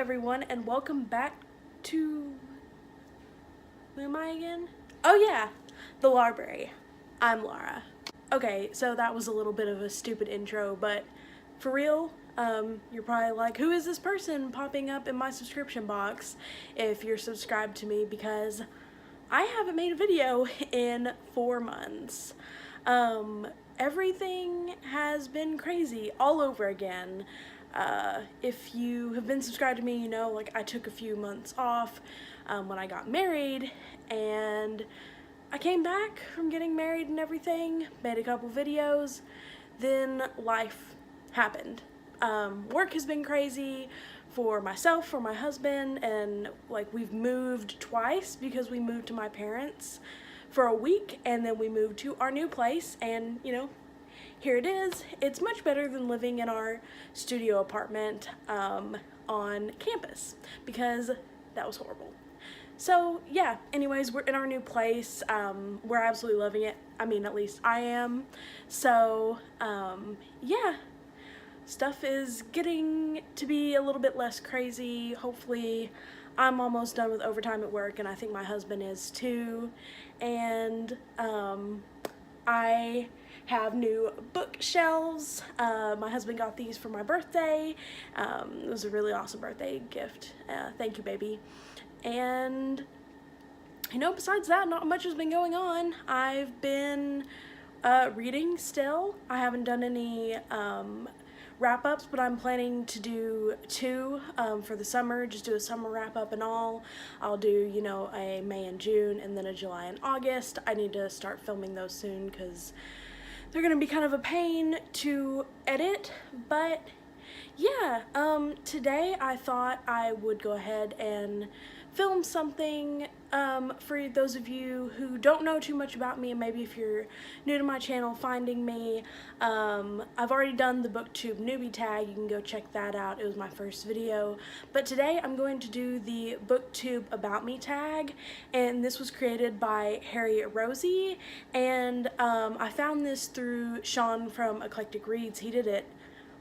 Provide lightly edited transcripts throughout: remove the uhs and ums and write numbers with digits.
everyone, and welcome back to... who am I again? Oh yeah, the library. I'm Laura. Okay, so that was a little bit of a stupid intro, but for real, you're probably like, who is this person popping up in my subscription box if you're subscribed to me, because I haven't made a video in 4 months. Everything has been crazy all over again. If you have been subscribed to me, you know, like, I took a few months off when I got married, and I came back from getting married and everything, made a couple videos, then life happened. Work has been crazy for myself, for my husband, and like, we've moved twice because we moved to my parents for a week and then we moved to our new place, and you know, here it is. It's much better than living in our studio apartment on campus, because that was horrible. So yeah, anyways, we're in our new place. We're absolutely loving it. I mean, at least I am. So yeah, stuff is getting to be a little bit less crazy. Hopefully I'm almost done with overtime at work, and I think my husband is too. And I have new bookshelves. My husband got these for my birthday. It was a really awesome birthday gift. Thank you, baby. And you know, besides that, not much has been going on. I've been reading still. I haven't done any wrap-ups, but I'm planning to do 2 for the summer, just do a summer wrap-up and all. I'll do, you know, a May and June, and then a July and August. I need to start filming those soon because they're gonna be kind of a pain to edit. But yeah, today I thought I would go ahead and film something for those of you who don't know too much about me, and maybe if you're new to my channel finding me. I've already done the Booktube newbie tag. You can go check that out. It was my first video. But today I'm going to do the Booktube About Me tag, and this was created by Harry Rosie, and I found this through Sean from Eclectic Reads. He did it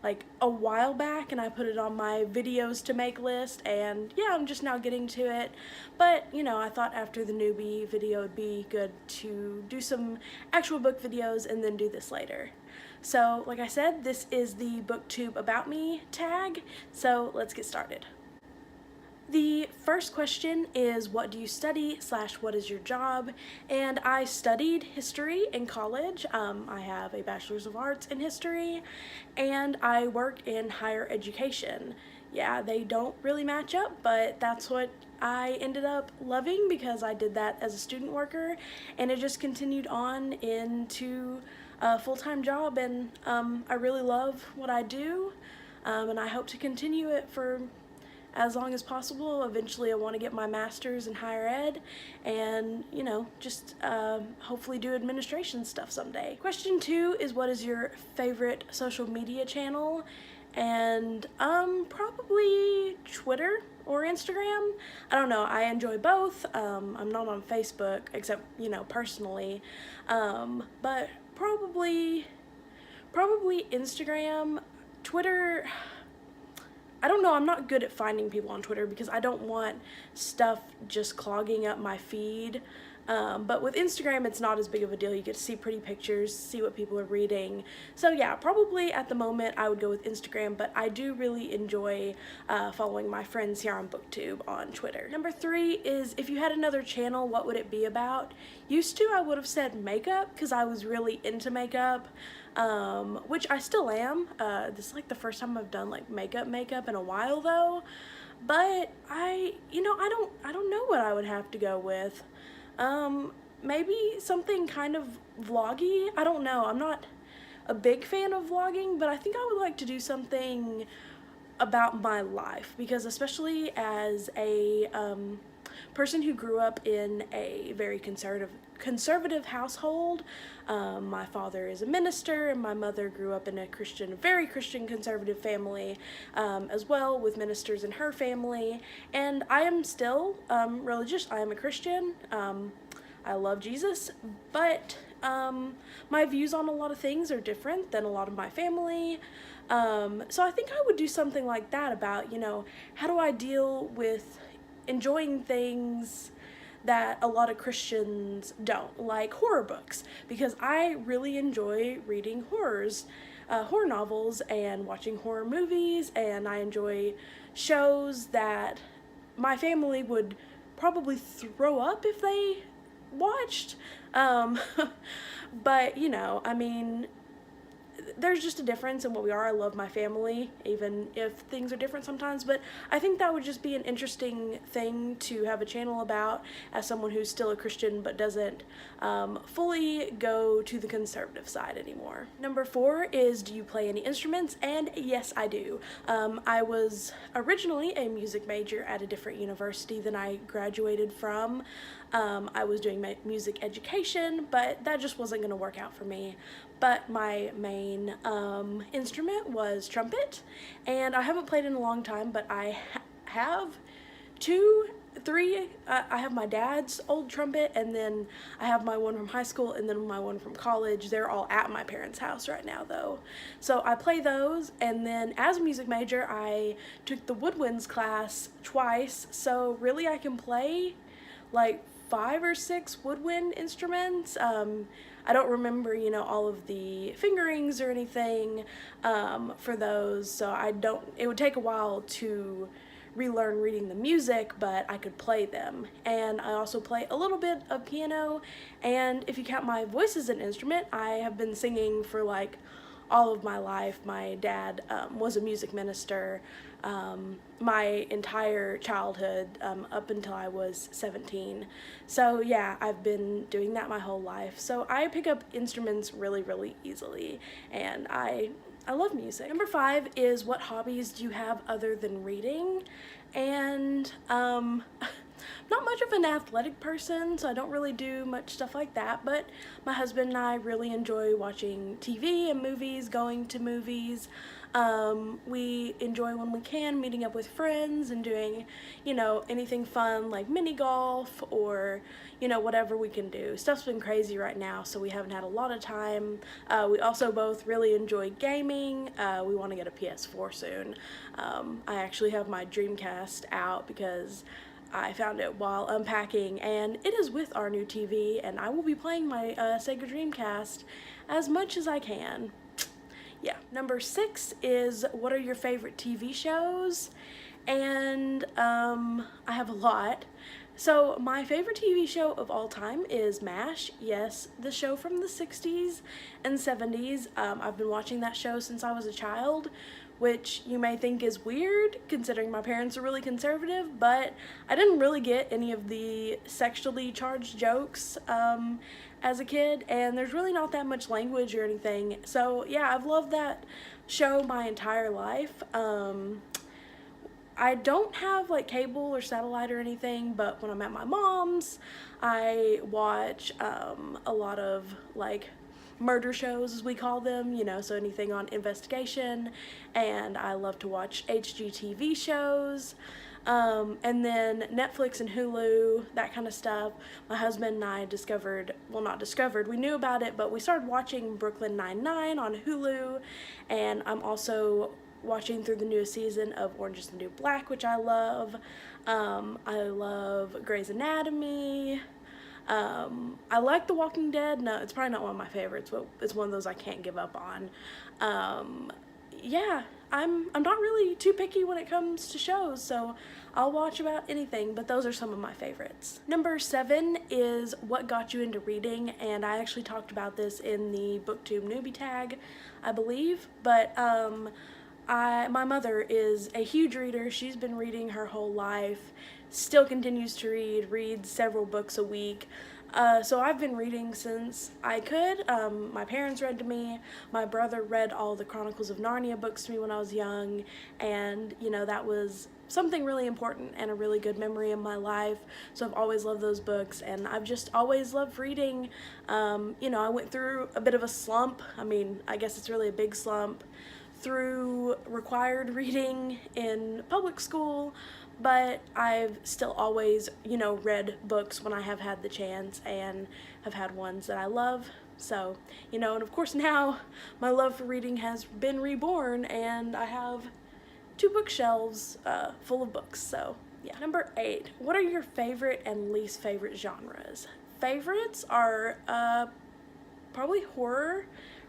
like a while back, and I put it on my videos to make list, and yeah, I'm just now getting to it. But you know, I thought after the newbie video it'd be good to do some actual book videos and then do this later. So like I said, this is the Booktube About Me tag, so let's get started. The first question is, what do you study / what is your job? And I studied history in college. I have a bachelor's of arts in history, and I work in higher education. Yeah, they don't really match up, but that's what I ended up loving because I did that as a student worker, and it just continued on into a full-time job, and I really love what I do, and I hope to continue it for as long as possible. Eventually I want to get my master's in higher ed and, you know, just hopefully do administration stuff someday. Question 2 is, what is your favorite social media channel? And probably Twitter or Instagram. I don't know, I enjoy both. I'm not on Facebook except, you know, personally, but probably Instagram. Twitter, I don't know, I'm not good at finding people on Twitter because I don't want stuff just clogging up my feed. But with Instagram, it's not as big of a deal. You get to see pretty pictures, see what people are reading. So yeah, probably at the moment I would go with Instagram, but I do really enjoy following my friends here on Booktube on Twitter. Number 3 is, if you had another channel, what would it be about? Used to, I would have said makeup because I was really into makeup. Which I still am. This is like the first time I've done like makeup in a while though. But I don't know what I would have to go with. Maybe something kind of vloggy. I don't know. I'm not a big fan of vlogging, but I think I would like to do something about my life, because especially as a person who grew up in a very conservative household. My father is a minister, and my mother grew up in a very Christian conservative family as well, with ministers in her family. And I am still religious. I am a Christian. I love Jesus, but my views on a lot of things are different than a lot of my family. So I think I would do something like that about, how do I deal with enjoying things that a lot of Christians don't, like horror books, because I really enjoy reading horror novels and watching horror movies, and I enjoy shows that my family would probably throw up if they watched. But, I mean, there's just a difference in what we are. I love my family, even if things are different sometimes, but I think that would just be an interesting thing to have a channel about as someone who's still a Christian but doesn't fully go to the conservative side anymore. Number 4 is, do you play any instruments? And yes, I do. I was originally a music major at a different university than I graduated from. I was doing music education, but that just wasn't going to work out for me. But my main instrument was trumpet, and I haven't played in a long time, but I have 2, 3, I have my dad's old trumpet, and then I have my one from high school, and then my one from college. They're all at my parents' house right now, though. So I play those, and then as a music major, I took the woodwinds class twice, so really I can play like 5 or 6 woodwind instruments. I don't remember, all of the fingerings or anything for those, so it would take a while to relearn reading the music, but I could play them. And I also play a little bit of piano, and if you count my voice as an instrument, I have been singing for like all of my life. My dad was a music minister my entire childhood up until I was 17. So yeah, I've been doing that my whole life. So I pick up instruments really, really easily, and I love music. Number 5 is, what hobbies do you have other than reading? And not much of an athletic person, so I don't really do much stuff like that, but my husband and I really enjoy watching TV and movies, going to movies. We enjoy, when we can, meeting up with friends and doing, anything fun like mini golf or, whatever we can do. Stuff's been crazy right now, so we haven't had a lot of time. We also both really enjoy gaming. We want to get a PS4 soon. I actually have my Dreamcast out because I found it while unpacking, and it is with our new TV, and I will be playing my Sega Dreamcast as much as I can. Yeah. Number 6 is, what are your favorite TV shows? And I have a lot. So my favorite TV show of all time is MASH. Yes, the show from the 60s and 70s. I've been watching that show since I was a child, which you may think is weird considering my parents are really conservative, but I didn't really get any of the sexually charged jokes as a kid, and there's really not that much language or anything. So yeah, I've loved that show my entire life. I don't have like cable or satellite or anything, but when I'm at my mom's, I watch a lot of like murder shows, as we call them, so anything on investigation, and I love to watch HGTV shows, and then Netflix and Hulu, that kind of stuff. My husband and I we knew about it, but we started watching Brooklyn Nine-Nine on Hulu, and I'm also watching through the newest season of Orange is the New Black, which I love. I love Grey's Anatomy. I like The Walking Dead. No, it's probably not one of my favorites, but it's one of those I can't give up on. Yeah, I'm not really too picky when it comes to shows, so I'll watch about anything, but those are some of my favorites. Number 7 is, what got you into reading? And I actually talked about this in the Booktube Newbie Tag, I believe, but my mother is a huge reader. She's been reading her whole life, still continues to read several books a week. So I've been reading since I could. My parents read to me. My brother read all the Chronicles of Narnia books to me when I was young, and that was something really important and a really good memory in my life. So I've always loved those books, and I've just always loved reading. I went through a bit of a slump. I guess it's really a big slump through required reading in public school, but I've still always, read books when I have had the chance and have had ones that I love. So, you know, and of course now my love for reading has been reborn and I have 2 bookshelves full of books. So yeah. Number 8, what are your favorite and least favorite genres? Favorites are probably horror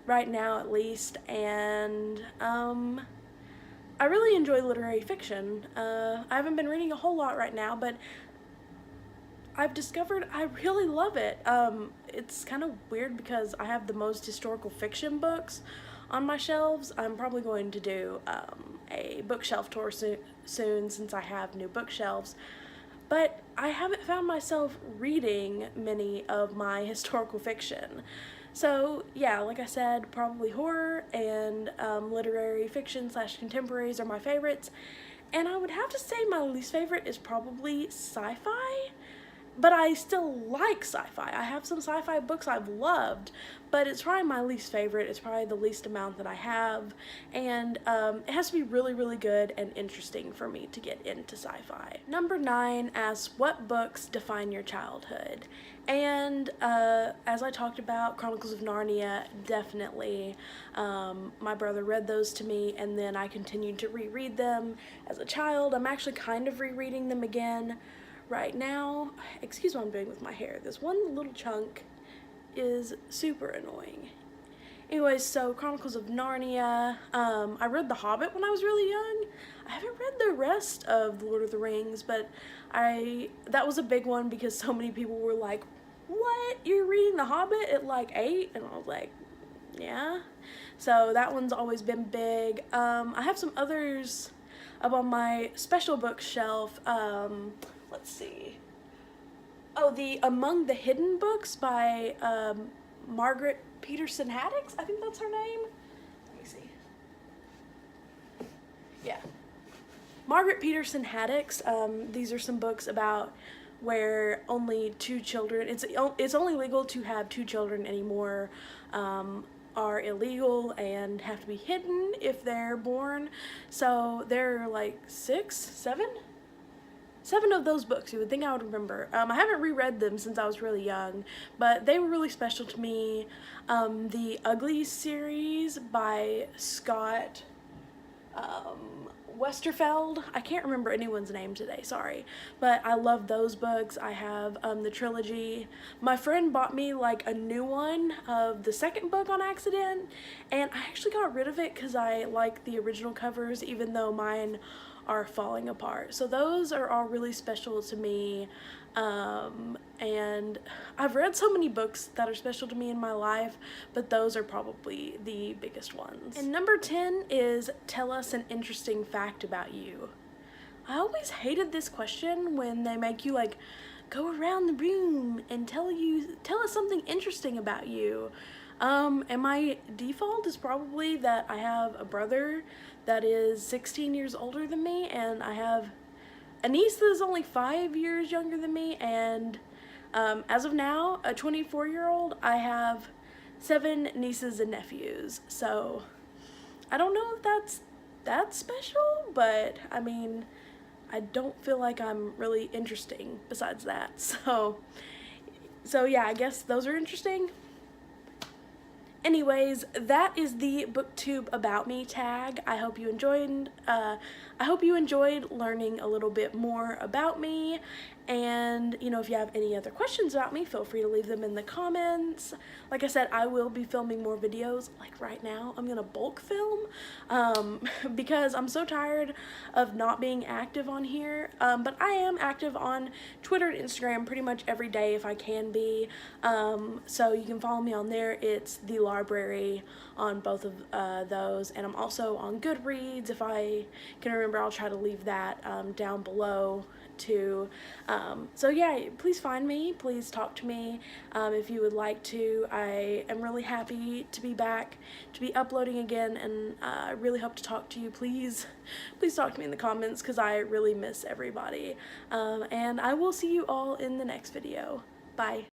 right now at least, and I really enjoy literary fiction. I haven't been reading a whole lot right now, but I've discovered I really love it. It's kind of weird because I have the most historical fiction books on my shelves. I'm probably going to do a bookshelf tour soon since I have new bookshelves. But I haven't found myself reading many of my historical fiction. So yeah, like I said, probably horror and literary fiction / contemporaries are my favorites. And I would have to say my least favorite is probably sci-fi. But I still like sci-fi. I have some sci-fi books I've loved, but it's probably my least favorite. It's probably the least amount that I have, and it has to be really, really good and interesting for me to get into sci-fi. Number 9 asks, what books define your childhood? And as I talked about, Chronicles of Narnia, definitely. My brother read those to me, and then I continued to reread them as a child. I'm actually kind of rereading them again right now. Excuse what I'm doing with my hair. This one little chunk is super annoying. Anyways, so Chronicles of Narnia. I read The Hobbit when I was really young. I haven't read the rest of The Lord of the Rings, but that was a big one because so many people were like, what? You're reading The Hobbit at like 8? And I was like, yeah. So that one's always been big. I have some others up on my special bookshelf. Let's see. Oh, the Among the Hidden books by Margaret Peterson Haddix. I think that's her name. Let me see. Yeah. Margaret Peterson Haddix. These are some books about where only 2 children, it's only legal to have 2 children anymore, are illegal and have to be hidden if they're born. So there are like 7 of those books. You would think I would remember. I haven't reread them since I was really young, but they were really special to me. The Ugly series by Scott Westerfeld. I can't remember anyone's name today, sorry. But I love those books. I have the trilogy. My friend bought me like a new one of the second book on accident, and I actually got rid of it because I like the original covers, even though mine are falling apart. So those are all really special to me, and I've read so many books that are special to me in my life, but those are probably the biggest ones. And number 10 is, tell us an interesting fact about you. I always hated this question when they make you like go around the room and tell us something interesting about you. And my default is probably that I have a brother that is 16 years older than me, and I have a niece that is only 5 years younger than me, and as of now, a 24-year-old, I have 7 nieces and nephews. So I don't know if that's that special, but I mean, I don't feel like I'm really interesting besides that. So yeah, I guess those are interesting. Anyways, that is the Booktube About Me tag. I hope you enjoyed learning a little bit more about me, and you know, if you have any other questions about me, feel free to leave them in the comments. Like I said, I will be filming more videos. Like right now, I'm gonna bulk film because I'm so tired of not being active on here, but I am active on Twitter and Instagram pretty much every day if I can be, so you can follow me on there. It's the library on both of those, and I'm also on Goodreads. If I can remember, I'll try to leave that down below too. So yeah, please find me, please talk to me if you would like to. I am really happy to be back, to be uploading again, and I really hope to talk to you. Please talk to me in the comments because I really miss everybody, and I will see you all in the next video. Bye.